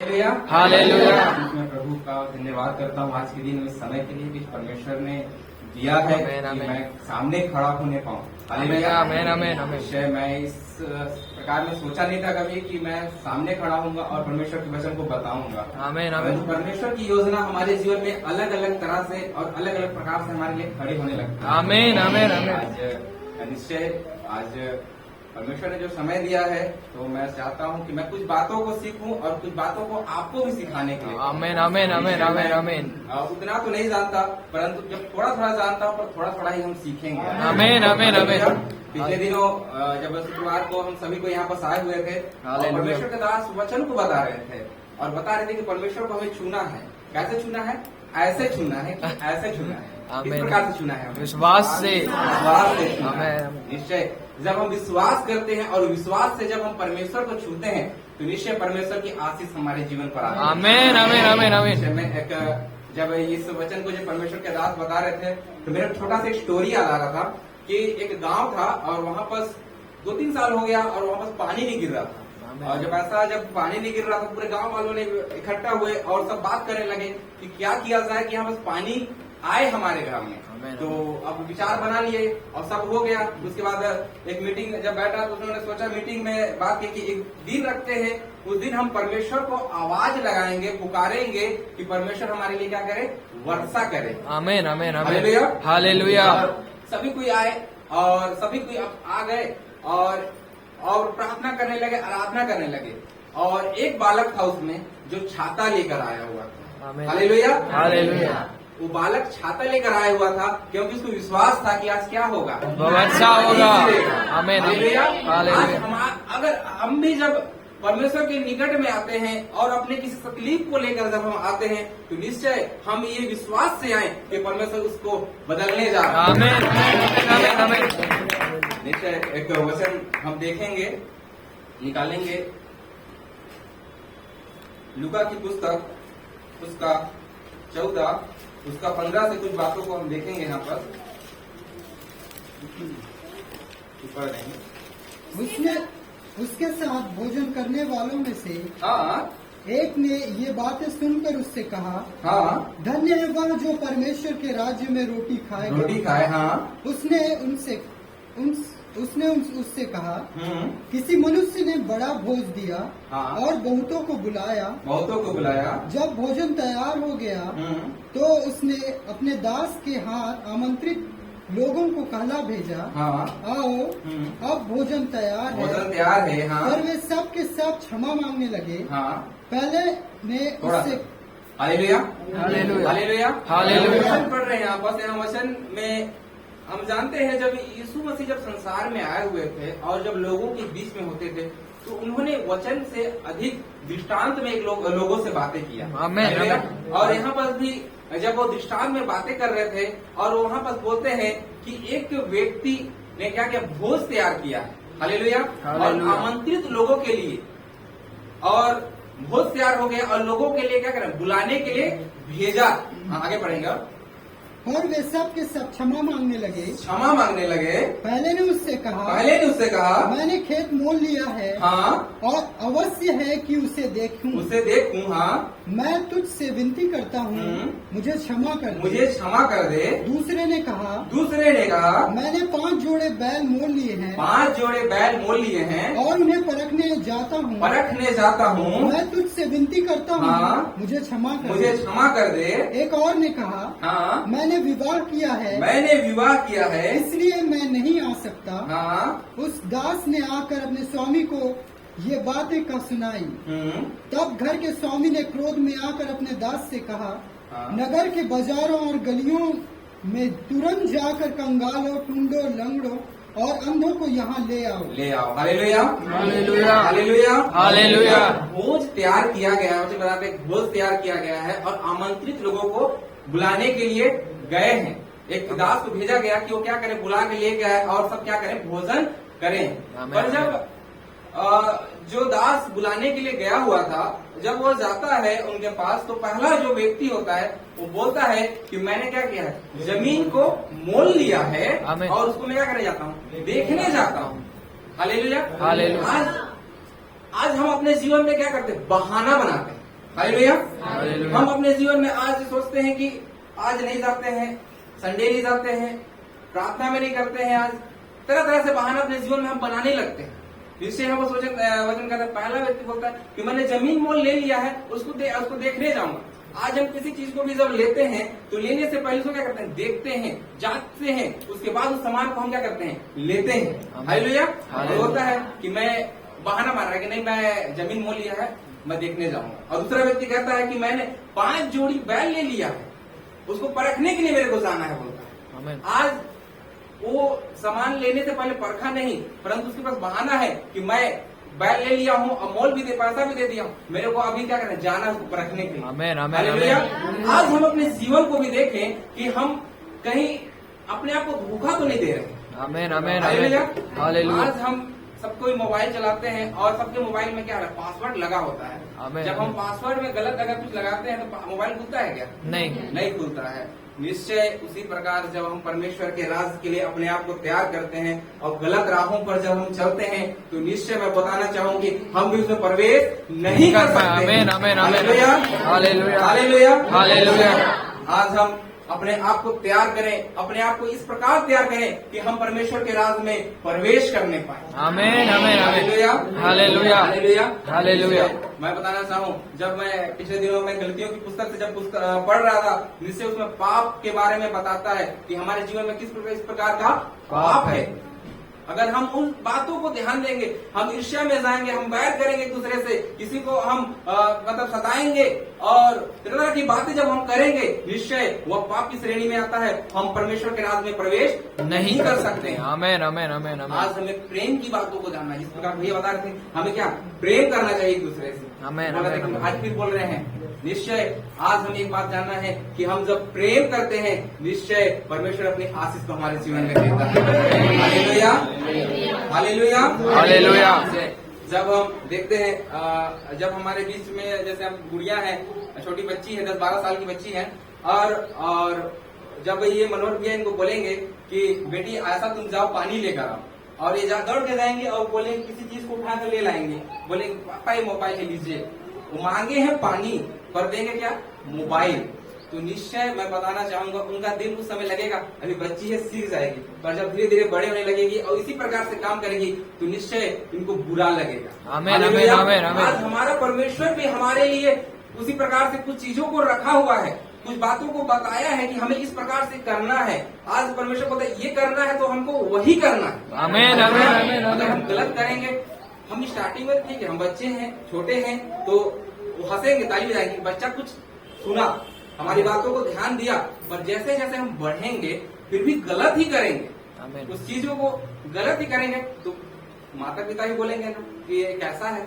Hallelujah. मैं प्रभु का धन्यवाद करता हूँ आज के दिन में समय के लिए कि परमेश्वर ने दिया है कि मैं सामने खड़ा होने पाऊँ। हालेलुया। निश्चय मैं इस प्रकार में सोचा नहीं था कभी कि मैं सामने खड़ा होऊंगा और परमेश्वर के वचन को बताऊंगा। परमेश्वर की योजना हमारे जीवन में अलग अलग तरह से और अलग अलग प्रकार से हमारे लिए खड़ी होने लगती है। आमीन। आज निश्चय आज परमेश्वर ने जो समय दिया है तो मैं चाहता हूँ कि मैं कुछ बातों को सीखूं और कुछ बातों को आपको भी सिखाने के लिए। आमीन। उतना तो नहीं जानता परंतु जब थोड़ा थोड़ा जानता हूँ पर थोड़ा थोड़ा ही हम सीखेंगे। आमीन। पिछले दिनों जब शुक्रवार को हम सभी को यहाँ पर आए हुए थे और परमेश्वर के दास वचन को बता रहे थे और बता रहे थे कि परमेश्वर को हमें छूना है। कैसे छूना है? ऐसे छूना है कि ऐसे छूना है। किस प्रकार से छूना है? विश्वास से। निश्चय जब हम विश्वास करते हैं और विश्वास से जब हम परमेश्वर को छूते हैं तो निश्चय परमेश्वर की आशीष हमारे जीवन पर आती है। आमीन। मैं एक जब इस वचन को जब परमेश्वर के दास बता रहे थे तो मेरा छोटा सा एक स्टोरी याद आ रहा था कि एक गांव था और वहाँ पर 2-3 साल हो गया और वहाँ पर पानी नहीं गिर रहा था। और जब पानी नहीं गिर रहा था पूरे गांव वालों ने इकट्ठा हुए और सब बात करने लगे कि क्या किया जाए कि यहाँ बस पानी आए हमारे गांव में। तो अब विचार बना लिए और सब हो गया। उसके बाद एक मीटिंग जब बैठा तो उन्होंने सोचा मीटिंग में बात की कि एक दिन रखते हैं, उस दिन हम परमेश्वर को आवाज लगाएंगे, पुकारेंगे कि परमेश्वर हमारे लिए क्या करे? वर्षा करे। आमीन। हालेलुया। सभी कोई आए और सभी कोई आ गए और प्रार्थना करने लगे, आराधना करने लगे और एक बालक था उसमें जो छाता लेकर आया हुआ था। हालेलुया। वो बालक छाता लेकर आया हुआ था क्योंकि उसको विश्वास था कि आज क्या होगा? वर्षा होगा। आमीन। अगर हम भी जब परमेश्वर के निकट में आते हैं और अपने किसी तकलीफ को लेकर जब हम आते हैं तो निश्चय हम ये विश्वास से आए कि परमेश्वर उसको बदलने जा रहा है। आमीन। निश्चय एक वचन हम देखेंगे, निकालेंगे लूका की पुस्तक उसका 14 उसका 15 से कुछ बातों को हम देखेंगे यहाँ पर ऊपर नहीं। उसके साथ भोजन करने वालों में से हाँ एक ने ये बातें सुनकर उससे कहा, हाँ धन्य है वह जो परमेश्वर के राज्य में रोटी खाए। हाँ उसने उससे कहा, किसी मनुष्य ने बड़ा भोज दिया और बहुतों को बुलाया। जब भोजन तैयार हो गया तो उसने अपने दास के हाथ आमंत्रित लोगों को कहला भेजा, आओ अब भोजन तैयार है। पर वे सब के सब क्षमा मांगने लगे। पहले ने उससे हालेलुया हालेलुया। पढ़ रहे हैं यहाँ पर यहाँ वचन में हम जानते हैं जब यीशु मसीह जब संसार में आए हुए थे और जब लोगों के बीच में होते थे तो उन्होंने वचन से अधिक दृष्टांत में लोगों से बातें किया। और यहाँ पर भी जब वो दृष्टांत में बातें कर रहे थे और वहाँ पर बोलते हैं कि एक व्यक्ति ने क्या किया? भोज तैयार किया। हालेलुया। और आमंत्रित लोगों के लिए और भोज तैयार हो गया और लोगों के लिए क्या करें? बुलाने के लिए भेजा। आगे पढ़ेंगे। और वे सब के सब क्षमा मांगने लगे। पहले ने उससे कहा, मैंने खेत मोल लिया है और अवश्य है कि उसे देखूं। मैं तुझसे विनती करता हूँ, मुझे क्षमा कर दे। दूसरे ने कहा, मैंने 5 जोड़े बैल मोल लिए हैं और उन्हें परखने जाता हूँ। मैं तुझसे विनती करता हूँ, मुझे क्षमा कर दे। एक और ने कहा, मैंने विवाह किया है इसलिए मैं नहीं आ सकता। उस दास ने आकर अपने स्वामी को ये बातें कह सुनाई। तब घर के स्वामी ने क्रोध में आकर अपने दास से कहा, नगर के बाजारों और गलियों में तुरंत जाकर कंगालों, टूंडों, लंगड़ों और अंधों को यहाँ ले आओ। हालेलुया। भोज तैयार किया गया है। मुझे बताते हैं भोज तैयार किया गया है और आमंत्रित लोगों को बुलाने के लिए गए हैं। एक दास को भेजा गया कि वो क्या करे? बुला के ले गया है और सब क्या करें? भोजन करें। पर जब जो दास बुलाने के लिए गया हुआ था जब वो जाता है उनके पास तो पहला जो व्यक्ति होता है वो बोलता है कि मैंने क्या किया है? जमीन को मोल लिया है और उसको मैं क्या करने जाता हूँ? देखने जाता हूँ। हालेलुया। हालेलुया। आज हम अपने जीवन में क्या करते हैं? बहाना बनाते हैं। हालेलुया। हालेलुया। हम अपने जीवन में आज सोचते हैं कि आज नहीं जाते हैं, संडे नहीं जाते हैं, प्रार्थना में नहीं करते हैं, आज तरह तरह से बहाना अपने जीवन में हम बनाने लगते हैं। जिससे हम वचन कहता है, पहला व्यक्ति बोलता है कि मैंने जमीन मोल ले लिया है, उसको देखने जाऊंगा। आज हम किसी चीज को भी जब लेते हैं तो लेने से पहले उसको क्या करते हैं, देखते हैं, जांचते हैं, उसके बाद उस सामान को हम क्या करते हैं, लेते हैं। हालेलुया। होता है कि मैं बहाना मार रहा है कि नहीं मैं जमीन मोल लिया है, मैं देखने जाऊंगा। और दूसरा व्यक्ति कहता है कि मैंने 5 जोड़ी बैल ले लिया है, उसको परखने के लिए मेरे को जाना है, बोलता है। आज वो सामान लेने से पहले परखा नहीं, परंतु उसके पास बहाना है कि मैं बैल ले लिया हूँ, अमोल भी पैसा भी दे दिया हूँ, मेरे को अभी क्या करना है, जाना है उसको परखने के लिए। आमीन, आमीन, हालेलुया। आमीन। आज हम अपने जीवन को भी देखें कि हम कहीं अपने आप को धोखा तो नहीं दे रहे। आमीन, आमीन, हालेलुया। हालेलुया। आज हम सबको मोबाइल चलाते हैं और सबके मोबाइल में क्या है, पासवर्ड लगा होता है। आमीन। जब हम पासवर्ड में गलत अगर कुछ लगाते हैं तो मोबाइल खुलता है क्या? नहीं खुलता है। निश्चय उसी प्रकार जब हम परमेश्वर के राज के लिए अपने आप को तैयार करते हैं और गलत राहों पर जब हम चलते हैं तो निश्चय मैं बताना चाहूंगी हम भी उसमें प्रवेश नहीं कर सकते। आमीन, आमीन, आमीन। Hallelujah, hallelujah, hallelujah, hallelujah. आज हम अपने आप को तैयार करें, अपने आप को इस प्रकार तैयार करें कि हम परमेश्वर के राज में प्रवेश करने पाए। आमीन, आमीन, हालेलुया, हालेलुया, हालेलुया, हालेलुया। मैं बताना चाहूँ जब मैं पिछले दिनों में गलतियों की पुस्तक से जब पुस्तक पढ़ रहा था, जिससे उसमें पाप के बारे में बताता है कि हमारे जीवन में किस प्रकार का पाप है। अगर हम उन बातों को ध्यान देंगे, हम ईर्ष्या में जाएंगे, हम बैर करेंगे एक दूसरे से, किसी को हम मतलब सताएंगे और तरह की बातें जब हम करेंगे, निश्चय वह पाप की श्रेणी में आता है। हम परमेश्वर के राज में प्रवेश नहीं कर सकते। आमीन, आमीन, आमीन, आमीन। आज हमें प्रेम की बातों को जानना है, जिस प्रकार भैया बता रहे थे, हमें क्या प्रेम करना चाहिए एक दूसरे से। आमीन, बोला था कि आमीन। आज फिर बोल रहे हैं, निश्चय आज हमें एक बात जानना है कि हम जब प्रेम करते हैं, निश्चय परमेश्वर अपनी आशीष को हमारे जीवन में देता है। Hallelujah, hallelujah, hallelujah. जब हम देखते हैं जब हमारे बीच में जैसे हम गुड़िया है, छोटी बच्ची है, 10-12 साल की बच्ची है, और जब ये मनोहर भैया इनको बोलेंगे कि बेटी ऐसा तुम जाओ पानी लेकर आओ, और ये दौड़ के जाएंगे और बोलेंगे किसी चीज को उठा कर ले लाएंगे, बोलेंगे पापा ये मोबाइल ले लीजिए। वो मांगे हैं पानी पर देंगे क्या, मोबाइल। तो निश्चय मैं बताना चाहूंगा उनका दिल उस समय लगेगा, अभी बच्ची है सीख जाएगी, पर जब धीरे धीरे बड़े होने लगेगी और इसी प्रकार से काम करेगी तो निश्चय इनको बुरा लगेगा। आमीन, आमीन, आमीन, आमीन। आज हमारा परमेश्वर भी हमारे लिए उसी प्रकार से कुछ चीजों को रखा हुआ है, कुछ बातों को बताया है कि हमें इस प्रकार से करना है। आज परमेश्वर बोलता है ये करना है तो हमको वही करना है। आमीन, आमीन, आमीन, अगर हम आमीन। गलत करेंगे, हम स्टार्टिंग में ठीक है, हम बच्चे हैं, छोटे हैं, तो वो हंसेंगे, ताली बजाएंगे, बच्चा कुछ सुना, हमारी बातों को ध्यान दिया, पर जैसे जैसे हम बढ़ेंगे फिर भी गलत ही करेंगे, आमीन। उस चीजों को गलत ही करेंगे तो माता पिता ही बोलेंगे ना कि ये कैसा है,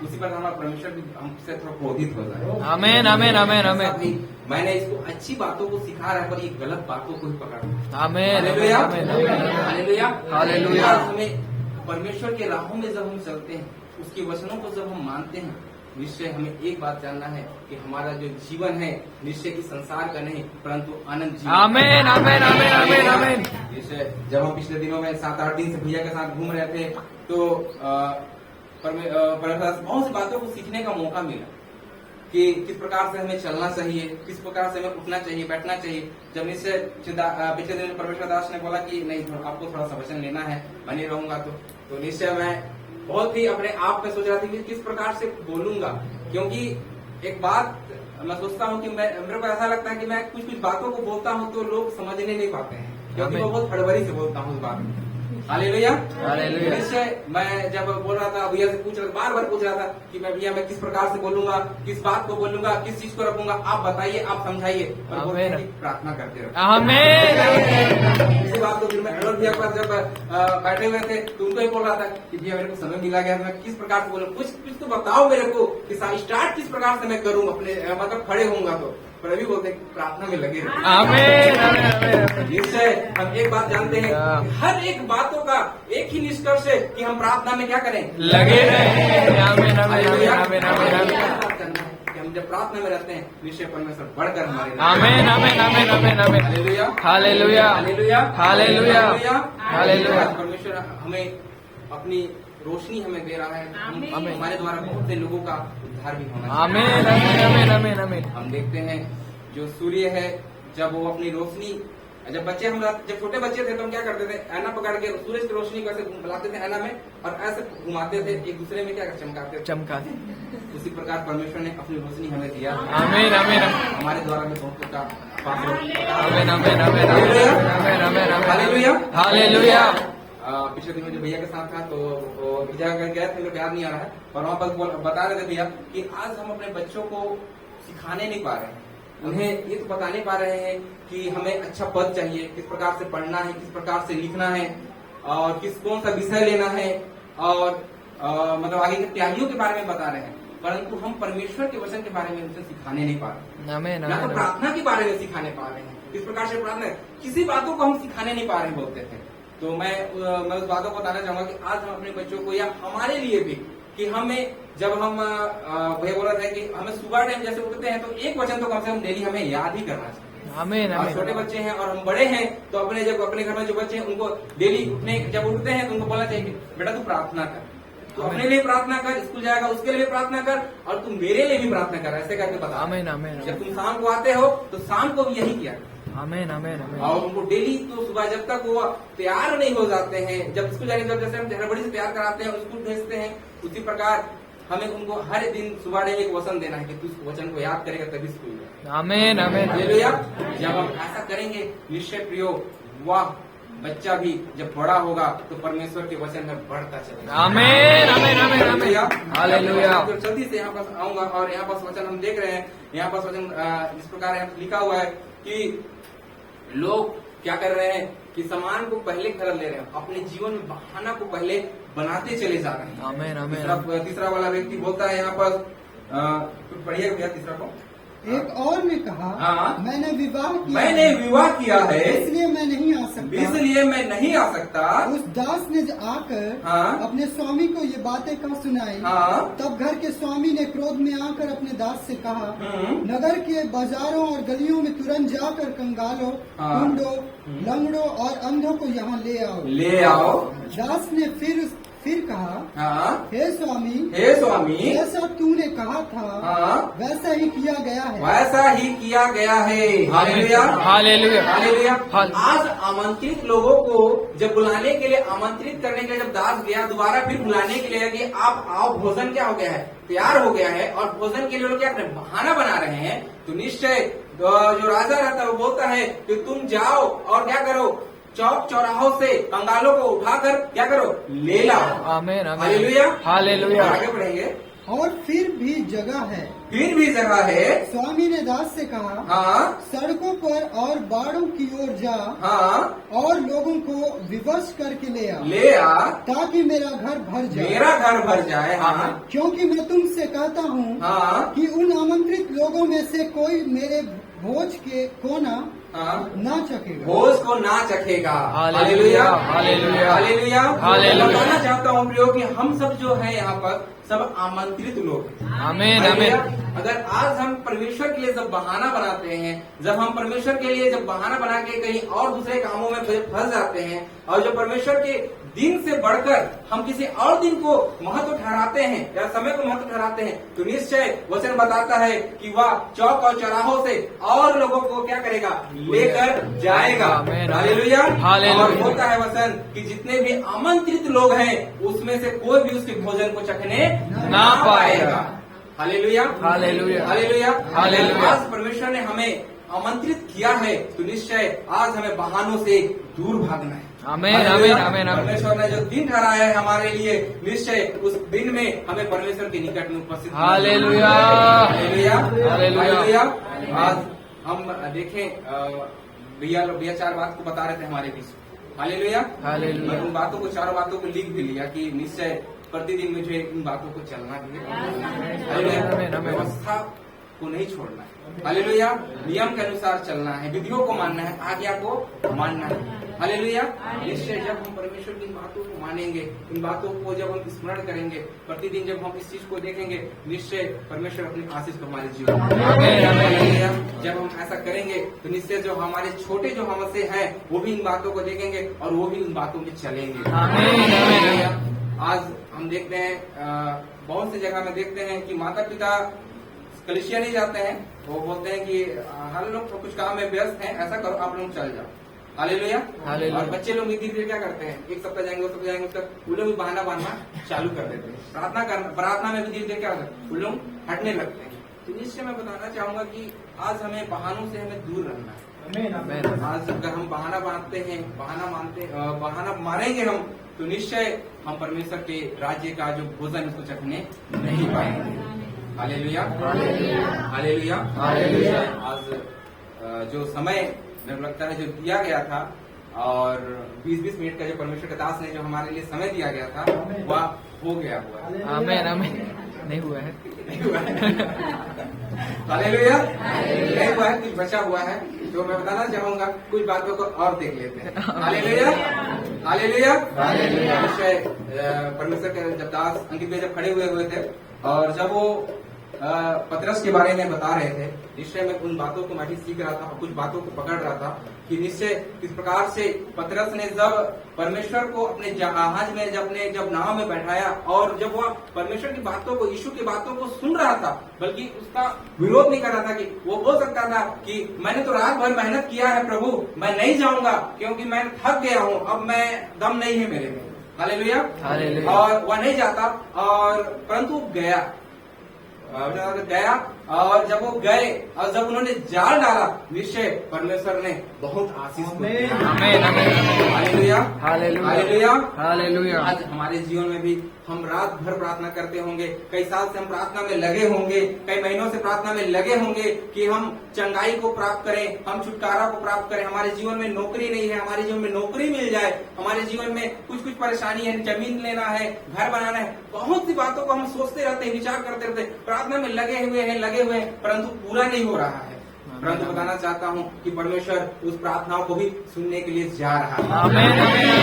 उसी पर हमारा परमेश्वर भी हमसे थोड़ा क्रोधित हो जाए। आमीन, आमीन, आमीन, आमीन। साथ ही मैंने इसको अच्छी बातों को सिखा रहा है पर ये गलत बातों को ही पकड़। आमीन, हालेलुया, आमीन, आमीन। Hallelujah, hallelujah. आज हमें परमेश्वर के राहों में जब हम चलते हैं, उसके वचनों को जब हम मानते हैं, निश्चय हमें एक बात जानना है कि हमारा जो जीवन है निश्चय इस संसार का नहीं परंतु अनंत जीवन। आमीन, आमीन, आमीन, आमीन, आमीन। निश्चय जब हम पिछले दिनों में 7-8 दिन से भैया के साथ घूम रहे थे तो परमेश्वर बहुत सी बातों को सीखने का मौका मिला कि किस प्रकार से हमें चलना चाहिए, किस प्रकार से हमें उठना चाहिए, बैठना चाहिए। जब निश्चय पिछले दिन में परमेश्वर दास ने बोला कि नहीं आपको थोड़ा सा वचन लेना है, मैं नहीं रहूंगा, तो निश्चय मैं बहुत ही अपने आप में सोच रहा था कि किस प्रकार से बोलूंगा, क्योंकि एक बात मैं सोचता हूँ कि मेरे को ऐसा लगता है कि मैं कुछ बातों को बोलता हूँ तो लोग समझने नहीं पाते हैं, क्योंकि मैं बहुत हड़बड़ी से बोलता हूँ उस बात में। Hallelujah, hallelujah. निश्चय मैं जब बोल रहा था भैया से बार बार पूछ रहा था कि मैं भैया मैं किस प्रकार से बोलूंगा, किस बात को बोलूंगा, किस चीज को रखूंगा, आप बताइए, आप समझाइए, और बोलते हैं कि प्रार्थना करते रहो। आमीन। इसी बात को फिर मैं अरुण भैया के पास जब बैठे हुए थे तो उनको ही बोल रहा था कि भैया मेरे को समय मिला गया, मैं किस प्रकार से बोलूँ, कुछ तो बताओ मेरे को कि स्टार्ट किस प्रकार से मैं करूँ अपने मतलब खड़े होऊंगा तो। पर अभी बोलते हैं प्रार्थना में लगे रहो। आमीन, आमीन। निश्चय हम एक बात जानते हैं कि हर एक बातों का एक ही निष्कर्ष है कि हम प्रार्थना में क्या करें, लगे रहें। आमीन, आमीन, आमीन, आमीन, आमीन, आमीन। बात करना है कि हम जब प्रार्थना में रहते हैं निश्चय परमेश्वर बढ़कर हमारे आमीन, आमीन, आमीन, आमीन, आमीन। Hallelujah, hallelujah, hallelujah, hallelujah, hallelujah. परमेश्वर हमें अपनी रोशनी हमें दे रहा है। हमारे द्वारा बहुत से लोगों का उद्धार भी होना चाहिए। आमीन आमीन आमीन आमीन आमीन। हम देखते हैं जो सूर्य है, जब वो अपनी रोशनी, जब छोटे बच्चे थे तो हम क्या करते थे, ऐना पकड़ के सूरज की रोशनी को ऐसे बुलाते थे ऐना में और ऐसे घुमाते थे, एक दूसरे में क्या चमकाते थे। उसी प्रकार परमेश्वर ने अपनी रोशनी हमें दिया। आमीन आमीन। हमारे द्वारा भी बहुत का आमीन आमीन आमीन आमीन हालेलुया हालेलुया। पिछले दिन में जो भैया के साथ था तो भैया गए थे, लोग याद नहीं आ रहा है, और वहाँ पर बता रहे थे भैया कि आज हम अपने बच्चों को सिखाने नहीं पा रहे हैं, उन्हें ये तो बता नहीं पा रहे हैं कि हमें अच्छा पद चाहिए, किस प्रकार से पढ़ना है, किस प्रकार से लिखना है, और कौन सा विषय लेना है, और मतलब आगे की तैयारियों के बारे में बता रहे हैं, परंतु हम परमेश्वर के वचन के बारे में उनसे सिखाने नहीं पा रहे। ना तो प्रार्थना के बारे में सिखाने पा रहे हैं, किस प्रकार से प्रार्थना, किसी बातों को हम सिखाने नहीं पा रहे बोलते थे। तो मैं उस बातों को बताना चाहूंगा कि आज हम अपने बच्चों को, या हमारे लिए भी, कि हमें जब हम भैया बोल रहे थे कि हमें सुबह टाइम जैसे उठते हैं तो एक वचन तो कम से कम डेली हमें याद ही करना चाहिए। आमीन आमीन। छोटे बच्चे हैं और हम बड़े हैं तो अपने घर में जो बच्चे हैं उनको डेली जब उठते हैं तो उनको बोलना चाहिए बेटा तू प्रार्थना कर, तू अपने लिए प्रार्थना कर, स्कूल जाएगा उसके लिए प्रार्थना कर, और तू मेरे लिए भी प्रार्थना कर, ऐसे करके बता। आमीन आमीन। जब तुम शाम को आते हो तो शाम को भी यही किया। आमीन आमीन आमीन। और उनको डेली तो सुबह जब तक वो तैयार नहीं हो जाते हैं, जब स्कूल जाने जब जैसे हम हड़बड़ी से तैयार कराते हैं और स्कूल भेजते हैं, उसी प्रकार हमें उनको हर दिन सुबह में एक वचन देना है कि तू उस वचन को याद करेगा तभी स्कूल जाएगा। आमीन आमीन। हालेलुया। जब हम ऐसा करेंगे निश्चय प्रियो, वह बच्चा भी जब बड़ा होगा तो परमेश्वर के वचन में बढ़ता चलेगा। आमीन आमीन आमीन आमीन। हालेलुया। तो जल्दी से यहाँ पास आऊंगा और यहाँ पास वचन हम देख रहे हैं, यहाँ पास वचन इस प्रकार लिखा हुआ है कि लोग क्या कर रहे हैं कि सामान को पहले खरीद ले रहे हैं, अपने जीवन में बहाना को पहले बनाते चले जा रहे हैं। आमीन आमीन। तीसरा वाला व्यक्ति बोलता है यहाँ पर, पढ़िए भैया तीसरा को। एक और ने कहा, हाँ, मैंने विवाह किया है इसलिए मैं नहीं आ सकता। उस दास ने आकर हाँ, अपने स्वामी को ये बातें कह सुनाई। हाँ, तब घर के स्वामी ने क्रोध में आकर अपने दास से कहा, नगर के बाजारों और गलियों में तुरंत जाकर कंगालों, कुंडों, लंगड़ों और अंधों को यहाँ ले आओ। दास ने फिर कहा, हाँ, हे स्वामी जैसा तूने कहा था, हाँ, वैसा ही किया गया है। Hallelujah hallelujah hallelujah. आज आमंत्रित लोगों को जब बुलाने के लिए, आमंत्रित करने के लिए जब दास गया, दोबारा फिर बुलाने के लिए कि आप आओ, भोजन क्या हो गया है, तैयार हो गया है, और भोजन के लिए लोग क्या कर रहे हैं, बहाना बना रहे हैं। तो निश्चय जो राजा रहता है वो बोलता है कि तुम जाओ और क्या करो, चौक चौराहों से कंगालों को उठाकर क्या करो, ले लाओ। आमीन आमीन। Hallelujah hallelujah. आगे बढ़ेंगे। और फिर भी जगह है। स्वामी ने दास से कहा, हाँ, सड़कों पर और बाड़ों की ओर जा, हाँ, और लोगों को विवश करके ले आ, ताकि मेरा घर भर जाए। हाँ, क्योंकि मैं तुमसे कहता हूँ, हाँ, कि उन आमंत्रित लोगों में से कोई मेरे भोज को ना चखेगा। Hallelujah hallelujah hallelujah hallelujah. बताना चाहता हूँ प्रियो कि हम सब जो है यहाँ पर सब आमंत्रित लोग हैं। आमीन आमीन। अगर आज हम परमेश्वर के लिए जब बहाना बनाते हैं, जब हम परमेश्वर के लिए जब बहाना बना के कहीं और दूसरे कामों में फंस जाते हैं, और जो परमेश्वर के दिन से बढ़कर हम किसी और दिन को महत्व ठहराते हैं या समय को महत्व ठहराते हैं, तो निश्चय वचन बताता है कि वह चौक और चौराहों से और लोगों को क्या करेगा, लेकर जाएगा। हालेलुया। और होता है वचन कि जितने भी आमंत्रित लोग हैं उसमें से कोई भी उसके भोजन को चखने ना पाएगा। Hallelujah hallelujah hallelujah hallelujah. आज परमेश्वर ने हमें आमंत्रित किया है तो निश्चय आज हमें बहानों से दूर भागना है। आमीन आमीन आमीन। परमेश्वर ने जो दिन ठहराया है हमारे लिए, निश्चय उस दिन में हमें परमेश्वर के निकट में उपस्थित। Hallelujah hallelujah hallelujah. आज हम देखें भैया 4 बात को बता रहे थे हमारे बीच। Hallelujah hallelujah. मैं उन बातों को, 4 बातों को लिख भी लिया कि निश्चय प्रतिदिन मुझे इन बातों को चलना है, व्यवस्था को नहीं छोड़ना है। हालेलुया। नियम के अनुसार चलना है, विधियों को मानना है, आज्ञा को मानना है। हालेलुया। निश्चय जब हम परमेश्वर की इन बातों को मानेंगे, इन बातों को जब हम स्मरण करेंगे, प्रतिदिन जब हम इस चीज को देखेंगे, निश्चय परमेश्वर अपनी आशीष को हमारे जीवन में। जब हम ऐसा करेंगे तो निश्चय जो हमारे छोटे जो हमसे हैं वो भी इन बातों को देखेंगे और वो भी इन बातों में चलेंगे। आज हम देखते हैं बहुत सी जगह में देखते हैं कि माता पिता कलीसिया नहीं जाते हैं, वो बोलते हैं कि हम लोग तो कुछ काम में व्यस्त हैं, ऐसा करो आप लोग चल जाओ। हालेलुया। और बच्चे लोग धीरे धीरे क्या करते हैं, एक सप्ताह जाएंगे, 2 सप्ताह जाएंगे, उसका वो लोग भी बहाना बांधना चालू कर देते हैं। प्रार्थना में भी धीरे धीरे क्या होता है, वो लोग हटने लगते हैं। तो निश्चय मैं बताना चाहूंगा कि आज हमें बहानों से हमें दूर रहना है। आज अगर हम बहाना बांधते हैं, बहाना मारेंगे हम, तो निश्चय हम परमेश्वर के राज्य का जो भोजन उसको चखने नहीं पाएंगे। Hallelujah, hallelujah, hallelujah. आज जो समय मेरे लगता है जो दिया गया था, और 20-20 मिनट का जो परमेश्वर के दास ने जो हमारे लिए समय दिया गया था, वह हो गया हुआ है। आमीन, आमीन। नहीं हुआ है, नहीं हुआ है। हालेलुया, नहीं हुआ है, कुछ बचा हुआ है जो मैं बताना चाहूंगा। कुछ बातों को और देख लेते हैं। Hallelujah, hallelujah, hallelujah. परमेश्वर के जब दास अंकित में जब खड़े हुए थे, और जब वो पतरस के बारे में बता रहे थे, निश्चय मैं उन बातों को मैं भी सीख रहा था और कुछ बातों को पकड़ रहा था कि निश्चय किस प्रकार से पतरस ने जब परमेश्वर को अपने जहाज में जब नाव में बैठाया, और जब वह परमेश्वर की बातों को, यीशु की बातों को सुन रहा था, बल्कि उसका विरोध नहीं कर रहा था, कि वो बोल सकता था कि मैंने तो रात भर मेहनत किया है प्रभु, मैं नहीं जाऊंगा क्योंकि मैं थक गया हूँ, अब मैं दम नहीं है मेरे में। Hallelujah, hallelujah. और वह नहीं जाता, और परंतु गया, और जब वो गए और जब उन्होंने जाल डाला, निश्चय परमेश्वर ने बहुत आशीष दिया। Hallelujah, hallelujah, hallelujah. आज हमारे जीवन में भी हम रात भर प्रार्थना करते होंगे, कई साल से हम प्रार्थना में लगे होंगे, कई महीनों से प्रार्थना में लगे होंगे कि हम चंगाई को प्राप्त करें, हम छुटकारा को प्राप्त करें। हमारे जीवन में नौकरी नहीं है, हमारे जीवन में नौकरी मिल जाए, हमारे जीवन में कुछ परेशानी है, जमीन लेना है, घर बनाना है, बहुत सी बातों को हम सोचते रहते हैं, विचार करते रहते हैं, प्रार्थना में लगे हुए हैं, परंतु पूरा नहीं हो रहा है। परंतु बताना चाहता हूँ कि परमेश्वर उस प्रार्थनाओं को भी सुनने के लिए जा रहा है।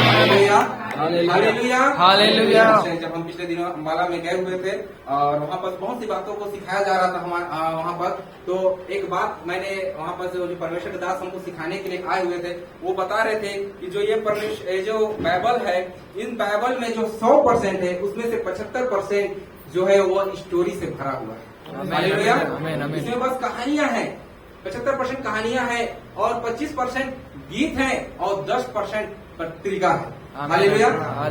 Hallelujah, hallelujah, hallelujah. जब हम पिछले दिनों अम्बाला में गए हुए थे, और वहाँ पर बहुत सी बातों को सिखाया जा रहा था वहाँ पर, तो एक बात मैंने वहाँ पर जो परमेश्वर के दास हमको सिखाने के लिए आए हुए थे, वो बता रहे थे कि जो ये परमेश्वर जो बाइबल है, इन बाइबल में जो 100% है, उसमें से 75% जो है वो स्टोरी से भरा हुआ है। हालेलुया। इसमें बस कहानियां हैं, 75% कहानियां हैं, और 25% गीत हैं, और 10% पत्रिका है। हालेलुया।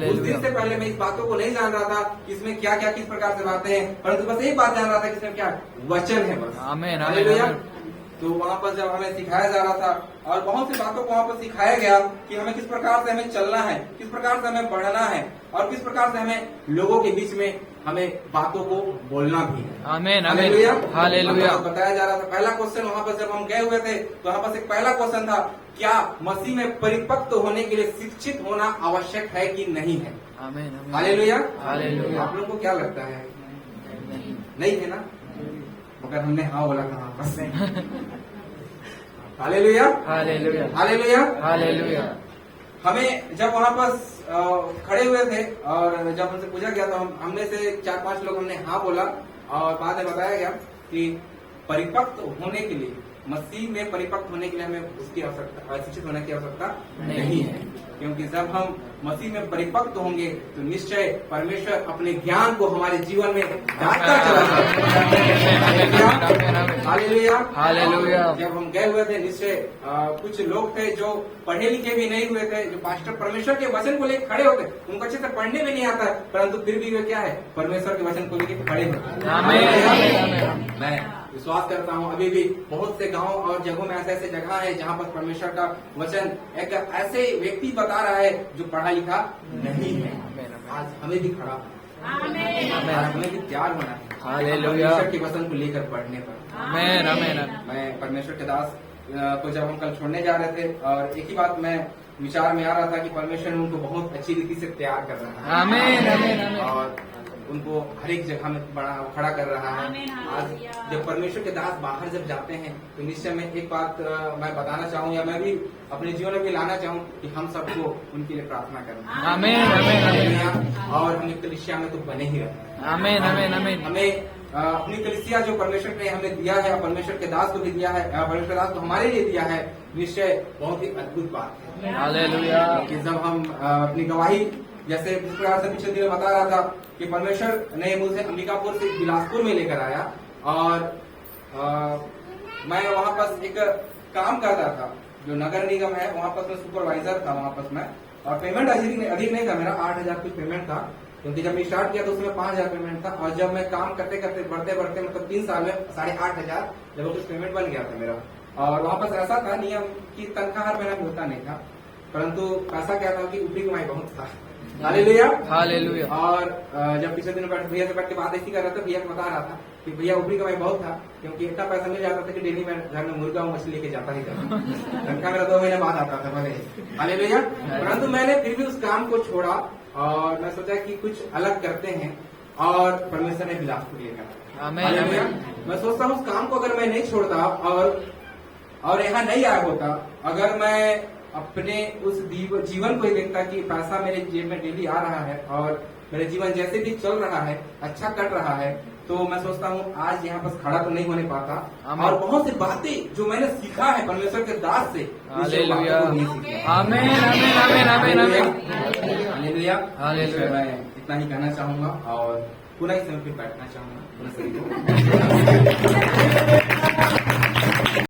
उस दिन से पहले मैं इस बातों को नहीं जान रहा था कि इसमें क्या क्या किस प्रकार से बातें हैं, परंतु बस एक बात जान रहा था कि इसमें क्या वचन है बस। हालेलुया। तो वहाँ पर जब हमें सिखाया जा रहा था, और बहुत सी बातों को वहाँ पर सिखाया गया कि हमें किस प्रकार से हमें चलना है, किस प्रकार से हमें बढ़ना है, और किस प्रकार से हमें लोगों के बीच में हमें बातों को बोलना भी है। आमीन, हालेलुया, हालेलुया। बताया जा रहा था, पहला क्वेश्चन वहाँ पर जब हम गए हुए थे, तो वहाँ पर एक पहला क्वेश्चन था, क्या मसीह में परिपक्व होने के लिए शिक्षित होना आवश्यक है कि नहीं है? आमीन, हालेलुया, हालेलुया। आप लोगों को क्या लगता है? नहीं है ना, मगर हमने हाँ बोला था वहाँ पर। Hallelujah, hallelujah, hallelujah, hallelujah. हमें जब वहाँ पर खड़े हुए थे, और जब हमसे पूछा गया, तो हमने से 4-5 लोग हमने हाँ बोला, और बाद में बताया गया कि परिपक्व होने के लिए, मसीह में परिपक्व होने के लिए हमें उसकी आवश्यकता, शिक्षित होने की आवश्यकता नहीं है, क्योंकि जब हम मसीह में परिपक्व होंगे तो निश्चय परमेश्वर अपने ज्ञान को हमारे जीवन में डालता चला जाएगा। Hallelujah, hallelujah. जब हम गए हुए थे, निश्चय कुछ लोग थे जो पढ़े लिखे भी नहीं हुए थे, जो पास्टर परमेश्वर के वचन को लेकर खड़े होते, उनको अच्छे से पढ़ने में नहीं आता है, परंतु फिर भी वे क्या है, परमेश्वर के वचन को लेकर खड़े होते। मैं विश्वास करता हूँ अभी भी बहुत से गांव और जगहों में ऐसे जगह है जहाँ पर परमेश्वर का वचन एक ऐसे व्यक्ति बता रहा है जो पढ़ा लिखा नहीं है। आज हमें भी खड़ा होना, हमें भी तैयार होना है परमेश्वर के वचन को लेकर पढ़ने पर। मैं परमेश्वर के दास को जब हम कल छोड़ने जा रहे थे, और एक ही बात मैं विचार में आ रहा था कि परमेश्वर उनको बहुत अच्छी रीति से तैयार कर रहा है, और उनको हर एक जगह में बड़ा खड़ा कर रहा है। आज जब परमेश्वर के दास बाहर जब जाते हैं, तो निश्चय में एक बात मैं बताना चाहूँ, या मैं भी अपने जीवन में भी लाना चाहूँ कि हम सबको उनके लिए प्रार्थना करें। आमीन। और हमें कलीसिया में तो बने ही रहते। आमीन, आमीन, आमीन। हमें अपनी कलीसिया जो परमेश्वर ने हमें दिया है, परमेश्वर के दास को भी दिया है, परमेश्वर दास को हमारे लिए दिया है, निश्चय बहुत ही अद्भुत बात है। हालेलुया। कि जब हम अपनी गवाही जैसे जिस प्रकार से पिछले दिन बता रहा था कि परमेश्वर ने मुझे अंबिकापुर से बिलासपुर में लेकर आया और मैं वहां पर एक काम करता था जो नगर निगम है, वहां पर मैं सुपरवाइजर था वहां पर मैं, और पेमेंट अधिक नहीं था मेरा, 8,000 कुछ पेमेंट था, क्योंकि जब मैं स्टार्ट किया तो उसमें 5,000 पेमेंट था, और जब मैं काम करते करते बढ़ते मतलब 3 साल में 8,500 जब वो कुछ पेमेंट बन गया था मेरा। और वहां पर ऐसा था नियम कि तनख्वाह हर महीना मिलता नहीं था, परंतु ऐसा क्या था कि ऊपरी कमाई बहुत था। Hallelujah hallelujah. और जब पिछले दिन भैया से बैठ के बात ऐसी कर रहा था, भैया को बता रहा था कि भैया ऊपरी कमाई बहुत था, क्योंकि इतना पैसा मिल जाता था कि डेली मैं घर में मुर्गा और मछली लेके जाता ही था। तनख्वाह मेरा 2 महीने बाद आता था भले। हालेलुया। परंतु मैंने फिर भी उस काम को छोड़ा और मैं सोचा कि कुछ अलग करते हैं, और परमेश्वर ने बिलासपुर लेकर आया। मैं सोचता हूँ उस काम को अगर मैं नहीं छोड़ता और यहाँ नहीं आया होता, अगर मैं अपने उस जीवन को ही देखता कि पैसा मेरे जेब में डेली आ रहा है और मेरे जीवन जैसे भी चल रहा है, अच्छा कट रहा है, तो मैं सोचता हूँ आज यहाँ पर खड़ा तो नहीं होने पाता। और बहुत सी बातें जो मैंने सीखा है परमेश्वर के दास से, हालेलुया आमीन आमीन आमीन आमीन आमीन हालेलुया। हालेलुया। मैं इतना ही कहना चाहूंगा और पुनः इस समय पे बैठना चाहूंगा।